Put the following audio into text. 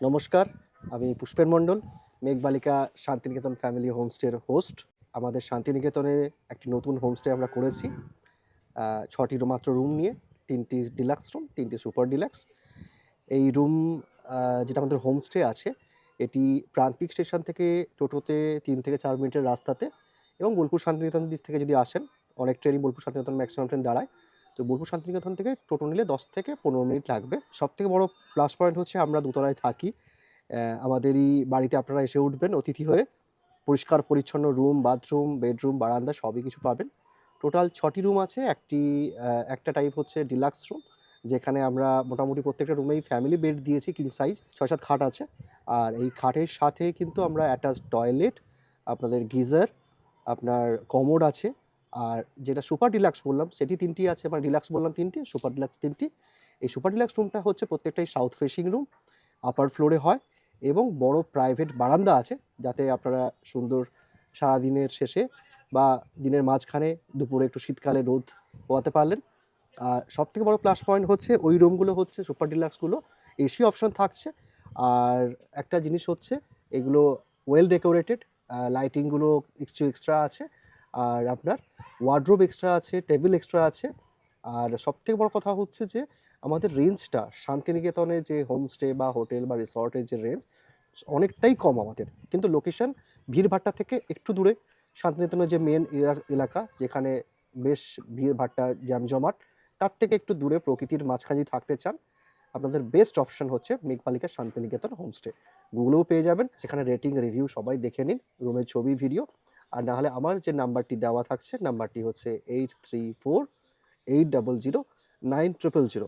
নমস্কার, আমি পুষ্পেন মণ্ডল, মেঘবালিকা Santiniketan family হোমস্টের host. আমাদের শান্তিনিকেতনে একটি নতুন হোমস্টে আমরা করেছি ৬টি মাত্র রুম নিয়ে, ৩টি ডিলাক্স রুম, ৩টি সুপার ডিলাক্স। এই রুম যেটা আমাদের হোমস্টে আছে, এটি প্রান্তিক স্টেশন থেকে টোটোতে ৩ থেকে ৪ মিনিটের রাস্তাতে, এবং বোলপুর শান্তিনিকেতন দিক থেকে যদি আসেন, অনেক ট্রেনই বোলপুর শান্তিনিকেতন ম্যাক্সিমাম ট্রেন দাঁড়ায়, তো বোলপুর শান্তিনিকেতন থেকে টোটো নিলে ১০ থেকে ১৫ মিনিট লাগবে। সবথেকে বড় প্লাস পয়েন্ট হচ্ছে আমরা দোতলায় থাকি। আমাদেরই বাড়িতে আপনারা এসে উঠবেন অতিথি হয়ে, পরিষ্কার পরিচ্ছন্ন রুম, বাথরুম, বেডরুম, বারান্দা সবই কিছু পাবেন। টোটাল ৬টি রুম আছে। একটা টাইপ হচ্ছে ডিলাক্স রুম, যেখানে আমরা মোটামুটি প্রত্যেকটা রুমেই ফ্যামিলি বেড দিয়েছি, কিং সাইজ ৬-৭ খাট আছে। আর এই খাটের সাথে কিন্তু আমরা অ্যাটাচড টয়লেট, আপনাদের গিজার, আপনার কমোড আছে। আর যেটা সুপার ডিলাক্স বললাম সেটি ৩টি আছে, মানে ডিলাক্স বললাম ৩টি, সুপার ডিলাক্স ৩টি। এই সুপার ডিলাক্স রুমটা হচ্ছে প্রত্যেকটাই সাউথ ফেসিং রুম, আপার ফ্লোরে হয়, এবং বড় প্রাইভেট বারান্দা আছে, যাতে আপনারা সুন্দর সারাদিনের শেষে বা দিনের মাঝখানে দুপুরে একটু শীতকালে রোদ পোয়াতে পারলেন। আর সবথেকে বড় প্লাস পয়েন্ট হচ্ছে ওই রুমগুলো হচ্ছে সুপার ডিলাক্সগুলো এসি অপশন থাকছে। আর একটা জিনিস হচ্ছে এগুলো ওয়েল ডেকোরেটেড, লাইটিংগুলো একটু এক্সট্রা আছে, আর আপনার ওয়ার্ড্রোব এক্সট্রা আছে, টেবিল এক্সট্রা আছে। আর সবথেকে বড় কথা হচ্ছে যে আমাদের রেঞ্জটা শান্তিনিকেতনে যে হোমস্টে বা হোটেল বা রিসর্টের যে রেঞ্জ অনেকটাই কম আমাদের, কিন্তু লোকেশন ভিড়ভাট্টা থেকে একটু দূরে। শান্তিনিকেতনের যে মেন এলাকা, যেখানে বেশ ভিড়ভাট্টা জ্যামজমাট, তার থেকে একটু দূরে প্রকৃতির মাঝখানে থাকতে চান, আপনাদের বেস্ট অপশন হচ্ছে মেঘবালিকা শান্তিনিকেতন হোমস্টে। গুগলেও পেয়ে যাবেন, সেখানে রেটিং রিভিউ সবাই দেখে নিন, রুমের ছবি ভিডিও। আর নাহলে আমার যে নাম্বারটি দেওয়া থাকছে, নাম্বারটি হচ্ছে 834-800-9000।